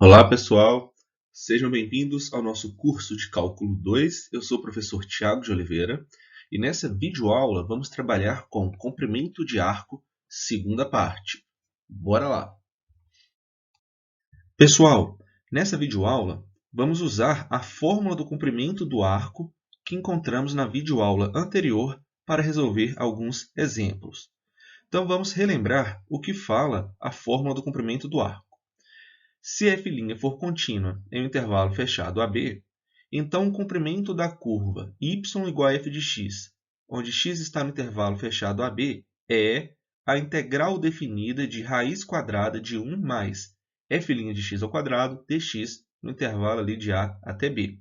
Olá, pessoal! Sejam bem-vindos ao nosso curso de Cálculo 2. Eu sou o professor Tiago de Oliveira e nessa videoaula vamos trabalhar com comprimento de arco, segunda parte. Bora lá! Pessoal, nessa videoaula vamos usar a fórmula do comprimento do arco que encontramos na videoaula anterior para resolver alguns exemplos. Então vamos relembrar o que fala a fórmula do comprimento do arco. Se f' for contínua em um intervalo fechado AB, então o comprimento da curva y igual a f de x, onde x está no intervalo fechado AB, é a integral definida de raiz quadrada de 1 mais f' de x ao quadrado dx no intervalo ali de A até B.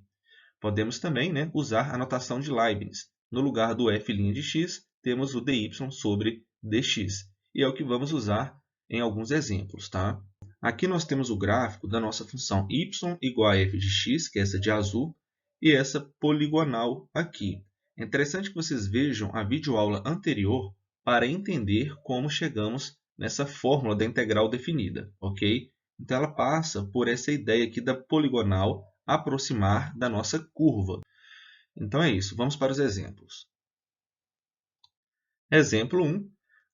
Podemos também usar a notação de Leibniz. No lugar do f' de x, temos o dy sobre dx. E é o que vamos usar em alguns exemplos, tá? Aqui nós temos o gráfico da nossa função y igual a f de x, que é essa de azul, e essa poligonal aqui. É interessante que vocês vejam a videoaula anterior para entender como chegamos nessa fórmula da integral definida, ok? Então, ela passa por essa ideia aqui da poligonal aproximar da nossa curva. Então, é isso. Vamos para os exemplos. Exemplo 1.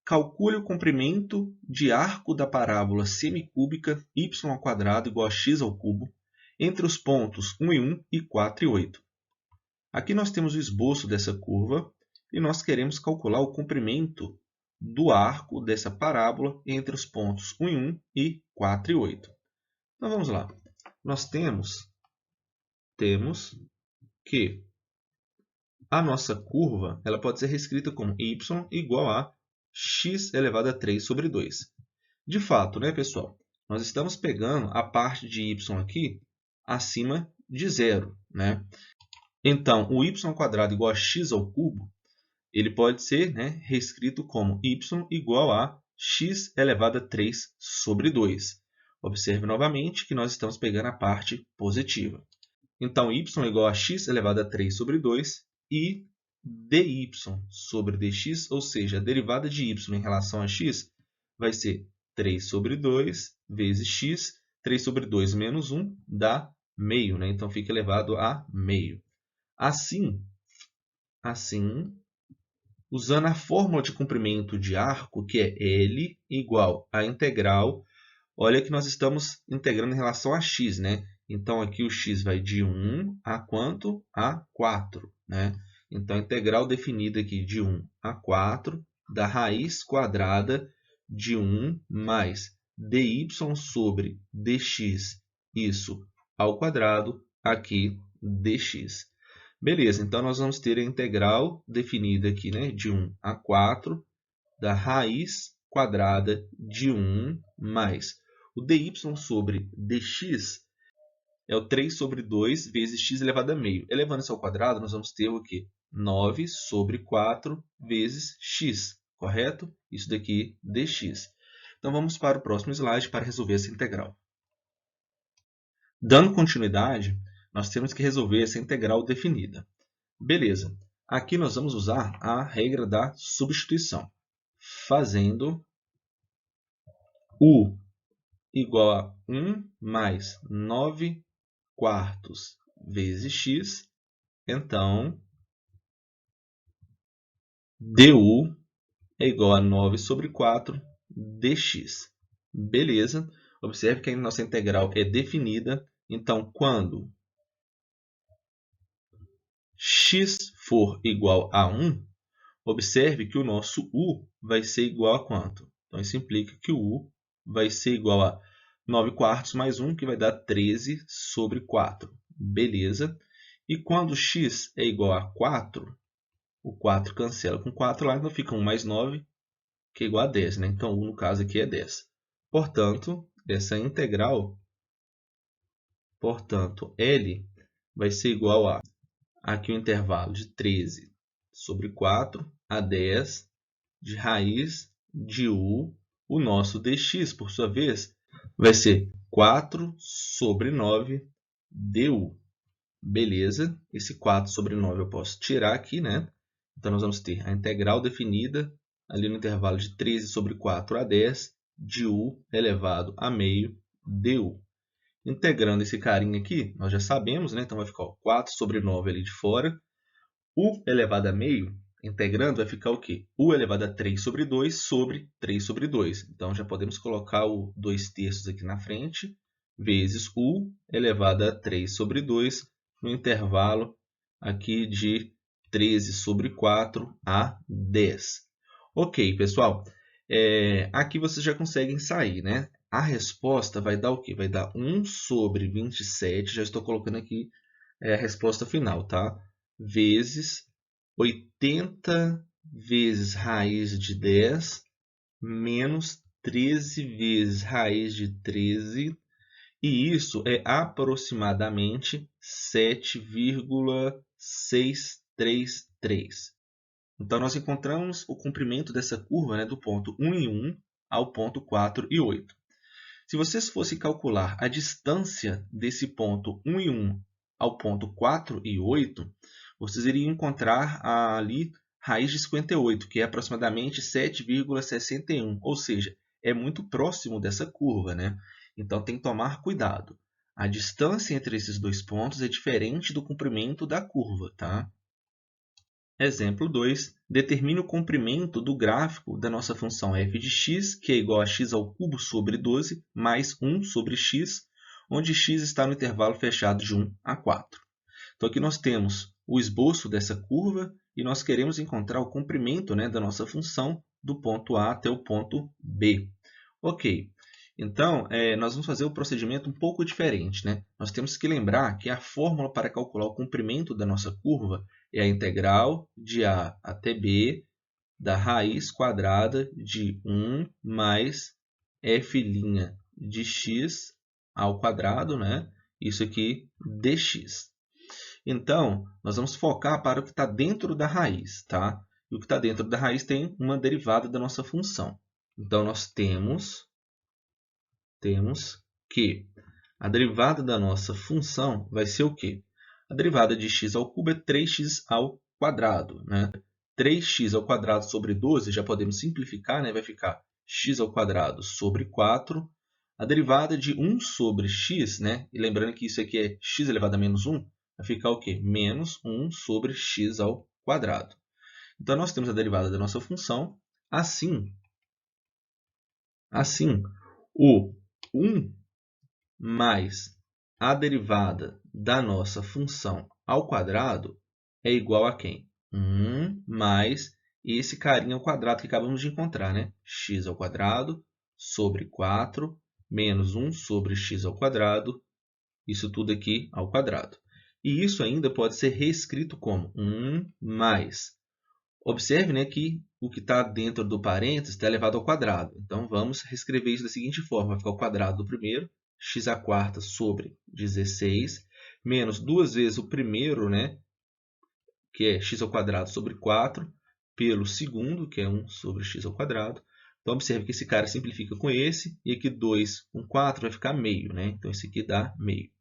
Calcule o comprimento de arco da parábola semicúbica y² igual a x ao cubo entre os pontos 1 e 1 e 4 e 8. Aqui nós temos o esboço dessa curva e nós queremos calcular o comprimento do arco dessa parábola entre os pontos 1 e 1 e 4 e 8. Então, vamos lá. Nós temos que a nossa curva ela pode ser reescrita como y igual a x elevado a 3 sobre 2. De fato, pessoal? Nós estamos pegando a parte de y aqui acima de zero. Então, o y² igual a x ao cubo, ele pode ser reescrito como y igual a x elevado a 3 sobre 2. Observe novamente que nós estamos pegando a parte positiva. Então, y igual a x elevado a 3 sobre 2 e dy sobre dx, ou seja, a derivada de y em relação a x, vai ser 3 sobre 2 vezes x. 3 sobre 2 menos 1 dá meio. Então, fica elevado a meio. Assim, usando a fórmula de comprimento de arco, que é L igual a integral, olha que nós estamos integrando em relação a x, Então, aqui o x vai de 1 a quanto? A 4, Então, a integral definida aqui de 1 a 4 da raiz quadrada de 1 mais dy sobre dx, isso ao quadrado, aqui dx. Beleza, então nós vamos ter a integral definida aqui de 1 a 4 da raiz quadrada de 1 mais o dy sobre dx é o 3 sobre 2 vezes x elevado a meio. Elevando isso ao quadrado, nós vamos ter o quê? 9 sobre 4 vezes x, correto? Isso daqui, dx. Então, vamos para o próximo slide para resolver essa integral. Dando continuidade, nós temos que resolver essa integral definida. Beleza. Aqui nós vamos usar a regra da substituição, fazendo u igual a 1 mais 9 quartos vezes x, então du é igual a 9 sobre 4 dx. Beleza? Observe que a nossa integral é definida, então quando x for igual a 1, observe que o nosso u vai ser igual a quanto? Então, isso implica que o u vai ser igual a 9 quartos mais 1, que vai dar 13 sobre 4. Beleza? E quando x é igual a 4, o 4 cancela com 4 lá, então fica 1 mais 9, que é igual a 10. Então, u no caso aqui é 10. Portanto, essa integral, L vai ser igual a, aqui o intervalo de 13 sobre 4 a 10 de raiz de u. O nosso dx, por sua vez, vai ser 4 sobre 9 du. Beleza? Esse 4 sobre 9 eu posso tirar aqui, Então, nós vamos ter a integral definida ali no intervalo de 13 sobre 4 a 10 de u elevado a meio du. Integrando esse carinha aqui, nós já sabemos, né? Então vai ficar 4 sobre 9 ali de fora. U elevado a meio, integrando, vai ficar o quê? U elevado a 3 sobre 2 sobre 3 sobre 2. Então já podemos colocar o 2/3 aqui na frente, vezes U elevado a 3 sobre 2, no intervalo aqui de 13 sobre 4 a 10. Ok, pessoal. Aqui vocês já conseguem sair, né? A resposta vai dar o quê? Vai dar 1 sobre 27, já estou colocando aqui a resposta final, tá? Vezes 80 vezes raiz de 10 menos 13 vezes raiz de 13, e isso é aproximadamente 7,633. Então, nós encontramos o comprimento dessa curva, né, do ponto 1 e 1 ao ponto 4 e 8. Se vocês fossem calcular a distância desse ponto 1 e 1 ao ponto 4 e 8, vocês iriam encontrar ali raiz de 58, que é aproximadamente 7,61, ou seja, é muito próximo dessa curva, né? Então, tem que tomar cuidado. A distância entre esses dois pontos é diferente do comprimento da curva, tá? Exemplo 2. Determine o comprimento do gráfico da nossa função f de x, que é igual a x ao cubo sobre 12, mais 1 sobre x, onde x está no intervalo fechado de 1 a 4. Então, aqui nós temos o esboço dessa curva e nós queremos encontrar o comprimento, né, da nossa função do ponto A até o ponto B. Ok. Então, nós vamos fazer o procedimento um pouco diferente, né? Nós temos que lembrar que a fórmula para calcular o comprimento da nossa curva é a integral de A até B da raiz quadrada de 1 mais f' de x ao quadrado, né? Isso aqui dx. Então, nós vamos focar para o que está dentro da raiz, tá? E o que está dentro da raiz tem uma derivada da nossa função. Então, nós temos que a derivada da nossa função vai ser o quê? A derivada de x ao cubo é 3x ao quadrado, né? 3x ao quadrado sobre 12, já podemos simplificar, né? Vai ficar x ao quadrado sobre 4. A derivada de 1 sobre x, né? E lembrando que isso aqui é x elevado a menos 1, vai ficar o quê? Menos 1 sobre x ao quadrado. Então, nós temos a derivada da nossa função. Assim, o 1 mais a derivada da nossa função ao quadrado é igual a quem? 1 mais esse carinha ao quadrado que acabamos de encontrar, né? X ao quadrado sobre 4 menos 1 sobre x ao quadrado, isso tudo aqui ao quadrado. E isso ainda pode ser reescrito como 1 mais. Observe, né, que o que está dentro do parênteses está elevado ao quadrado. Então, vamos reescrever isso da seguinte forma. Vai ficar o quadrado do primeiro, x à quarta sobre 16, menos 2 vezes o primeiro, né, que é x ao quadrado sobre 4, pelo segundo, que é 1 sobre x ao quadrado. Então, observe que esse cara simplifica com esse, e aqui 2 com 4 vai ficar meio, né? Então, esse aqui dá meio.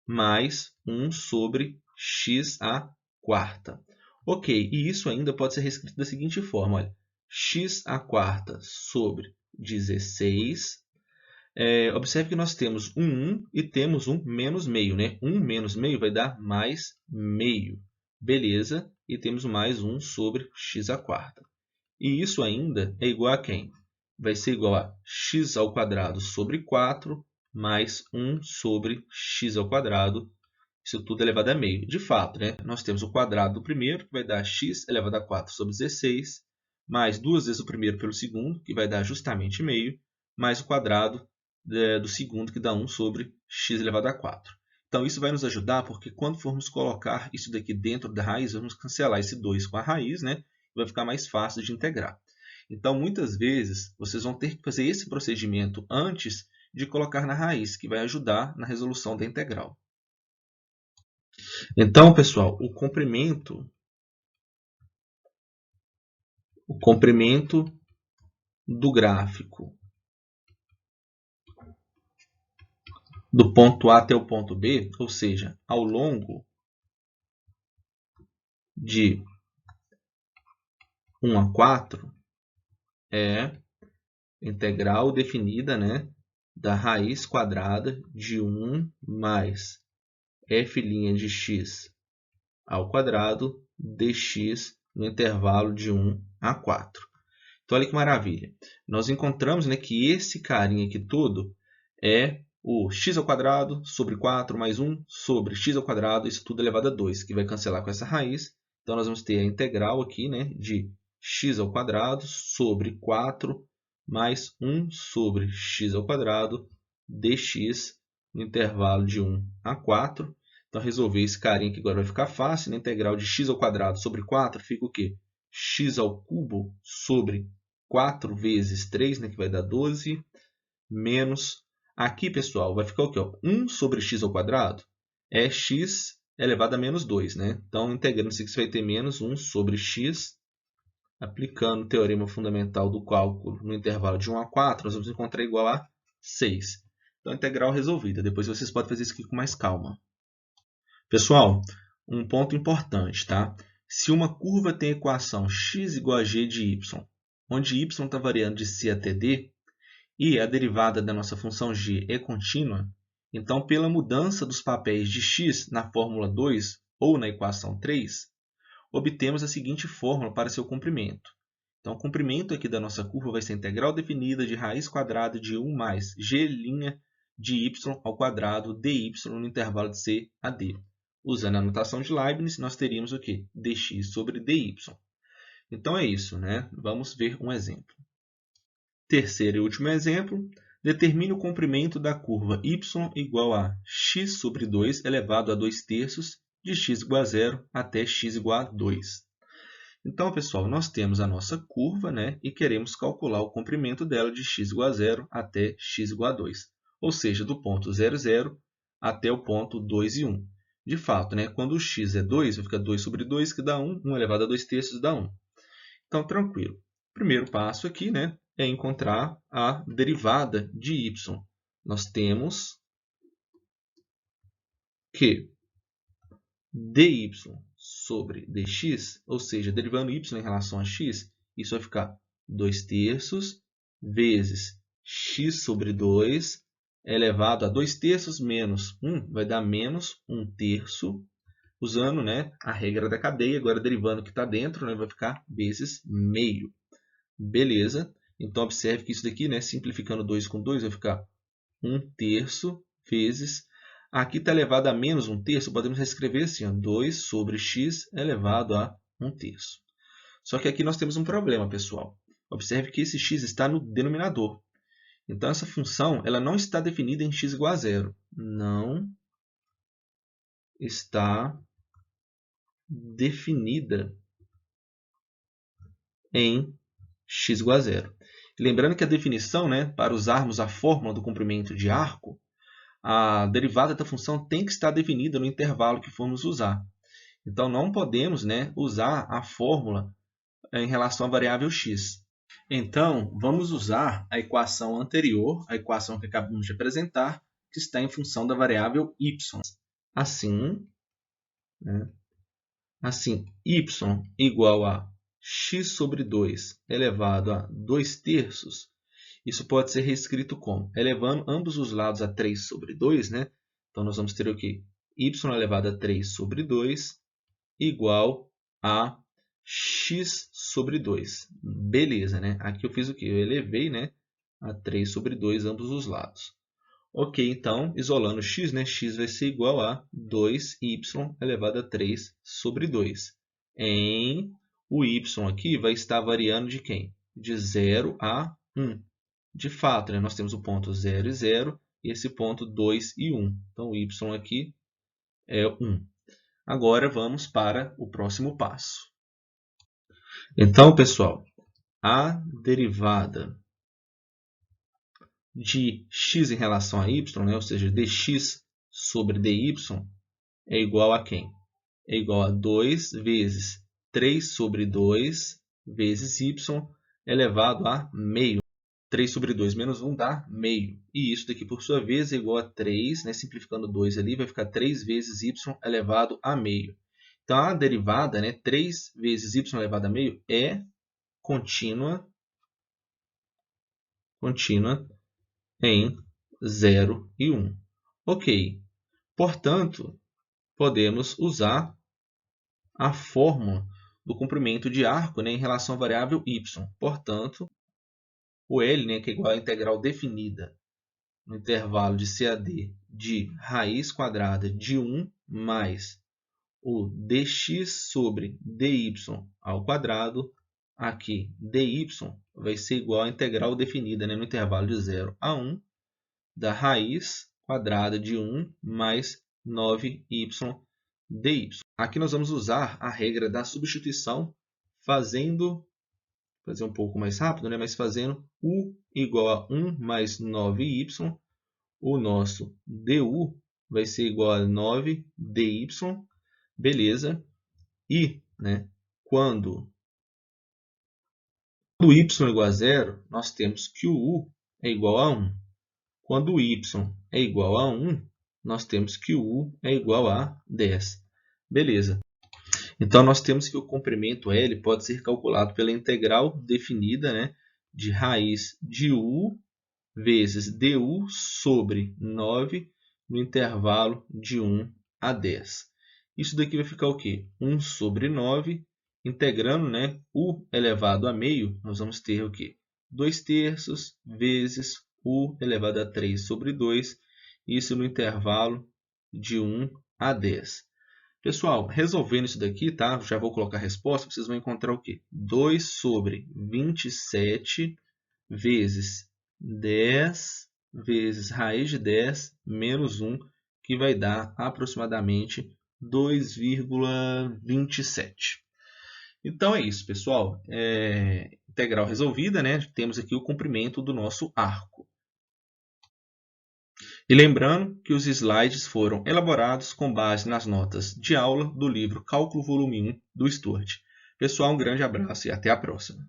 Mais 1 sobre x à quarta. Ok, e isso ainda pode ser reescrito da seguinte forma. Olha, x à quarta sobre 16. Observe que nós temos um 1 e temos um menos meio, né? 1 menos meio vai dar mais meio. Beleza, e temos mais 1 sobre x à quarta. E isso ainda é igual a quem? Vai ser igual a x ao quadrado sobre 4 mais 1 sobre x ao quadrado. Isso tudo elevado a meio. De fato, né? Nós temos o quadrado do primeiro, que vai dar x elevado a 4 sobre 16, mais 2 vezes o primeiro pelo segundo, que vai dar justamente meio, mais o quadrado do segundo, que dá 1 sobre x elevado a 4. Então, isso vai nos ajudar, porque quando formos colocar isso daqui dentro da raiz, vamos cancelar esse 2 com a raiz, né? Vai ficar mais fácil de integrar. Então, muitas vezes, vocês vão ter que fazer esse procedimento antes de colocar na raiz, que vai ajudar na resolução da integral. Então, pessoal, o comprimento do gráfico do ponto A até o ponto B, ou seja, ao longo de 1 a 4, é integral definida, né, da raiz quadrada de 1 mais f' de x ao quadrado dx no intervalo de 1 a 4. Então, olha que maravilha. Nós encontramos, né, que esse carinha aqui todo é o x ao quadrado sobre 4 mais 1 sobre x ao quadrado, isso tudo elevado a 2, que vai cancelar com essa raiz. Então, nós vamos ter a integral aqui, né, de x ao quadrado sobre 4 mais 1 sobre x ao quadrado dx no intervalo de 1 a 4. Então, resolver esse carinha aqui agora vai ficar fácil. A integral de x ao quadrado sobre 4 fica o quê? X ao cubo sobre 4 vezes 3, né, que vai dar 12, menos... Aqui, pessoal, vai ficar o quê? 1 sobre x ao quadrado é x elevado a menos 2. Né? Então, integrando isso aqui, você vai ter menos 1 sobre x. Aplicando o teorema fundamental do cálculo no intervalo de 1 a 4, nós vamos encontrar igual a 6. Então, a integral resolvida. Depois vocês podem fazer isso aqui com mais calma. Pessoal, um ponto importante, tá? Se uma curva tem a equação x igual a g de y, onde y está variando de c até d, e a derivada da nossa função g é contínua, então, pela mudança dos papéis de x na fórmula 2 ou na equação 3, obtemos a seguinte fórmula para seu comprimento. Então, o comprimento aqui da nossa curva vai ser a integral definida de raiz quadrada de 1 mais g' de y ao quadrado dy no intervalo de c a d. Usando a notação de Leibniz, nós teríamos o quê? Dx sobre dy. Então, é isso, né? Vamos ver um exemplo. Terceiro e último exemplo. Determine o comprimento da curva y igual a x sobre 2 elevado a 2 terços de x igual a 0 até x igual a 2. Então, pessoal, nós temos a nossa curva, né? E queremos calcular o comprimento dela de x igual a 0 até x igual a 2. Ou seja, do ponto 0, 0 até o ponto 2 e 1. De fato, né, quando o x é 2, vai ficar 2 sobre 2, que dá 1. 1 elevado a 2 terços dá 1. Então, tranquilo. O primeiro passo aqui, né, é encontrar a derivada de y. Nós temos que dy sobre dx, ou seja, derivando y em relação a x, isso vai ficar 2 terços vezes x sobre 2 elevado a 2 terços menos 1, vai dar menos 1 terço, usando, né, a regra da cadeia. Agora, derivando o que está dentro, né, vai ficar vezes meio. Beleza? Então, observe que isso daqui, né, simplificando 2 com 2, vai ficar 1 terço vezes... Aqui está elevado a menos 1 terço, podemos reescrever assim, ó, 2 sobre x elevado a 1 terço. Só que aqui nós temos um problema, pessoal. Observe que esse x está no denominador. Então, essa função ela não está definida em x igual a 0. Não está definida em x igual a 0. Lembrando que a definição, né, para usarmos a fórmula do comprimento de arco, a derivada da função tem que estar definida no intervalo que formos usar. Então, não podemos, né, usar a fórmula em relação à variável x. Então, vamos usar a equação anterior, a equação que acabamos de apresentar, que está em função da variável y. Assim, né, assim y igual a x sobre 2 elevado a 2 terços, isso pode ser reescrito como? Elevando ambos os lados a 3 sobre 2, né? Então, nós vamos ter o quê? Y elevado a 3 sobre 2 igual a x sobre 2. Beleza, né? Aqui eu fiz o quê? Eu elevei, né, a 3 sobre 2 ambos os lados. Ok, então, isolando x, né, x vai ser igual a 2y elevado a 3 sobre 2. O y aqui vai estar variando de quem? De 0 a 1. De fato, né, nós temos o ponto 0 e 0 e esse ponto 2 e 1. Então, o y aqui é 1. Agora, vamos para o próximo passo. Então, pessoal, a derivada de x em relação a y, né, ou seja, dx sobre dy, é igual a quem? É igual a 2 vezes 3 sobre 2 vezes y elevado a meio. 3 sobre 2 menos 1 dá meio. E isso daqui, por sua vez, é igual a 3, né? Simplificando 2 ali, vai ficar 3 vezes y elevado a meio. Então, a derivada, né, 3 vezes y elevado a meio, é contínua em 0 e 1. Ok. Portanto, podemos usar a fórmula do comprimento de arco, né, em relação à variável y. Portanto, o L, né, que é igual à integral definida no intervalo de CAD de raiz quadrada de 1 mais o dx sobre dy ao quadrado. Aqui, dy vai ser igual à integral definida, né, no intervalo de 0 a 1 da raiz quadrada de 1 mais 9y dy. Aqui nós vamos usar a regra da substituição, fazer um pouco mais rápido, né? Mas fazendo u igual a 1 mais 9y, o nosso du vai ser igual a 9 dy, beleza? E, né, quando o y é igual a 0, nós temos que o u é igual a 1. Quando o y é igual a 1, nós temos que o u é igual a 10. Beleza. Então, nós temos que o comprimento L pode ser calculado pela integral definida, né, de raiz de u vezes du sobre 9 no intervalo de 1 a 10. Isso daqui vai ficar o quê? 1 sobre 9, integrando, né, u elevado a meio, nós vamos ter o quê? 2 terços vezes u elevado a 3 sobre 2, isso no intervalo de 1 a 10. Pessoal, resolvendo isso daqui, tá? Já vou colocar a resposta, vocês vão encontrar o quê? 2 sobre 27 vezes 10 vezes raiz de 10 menos 1, que vai dar aproximadamente 2,27. Então é isso, pessoal. Integral resolvida, né? Temos aqui o comprimento do nosso arco. E lembrando que os slides foram elaborados com base nas notas de aula do livro Cálculo Volume 1 do Sturt. Pessoal, um grande abraço e até a próxima.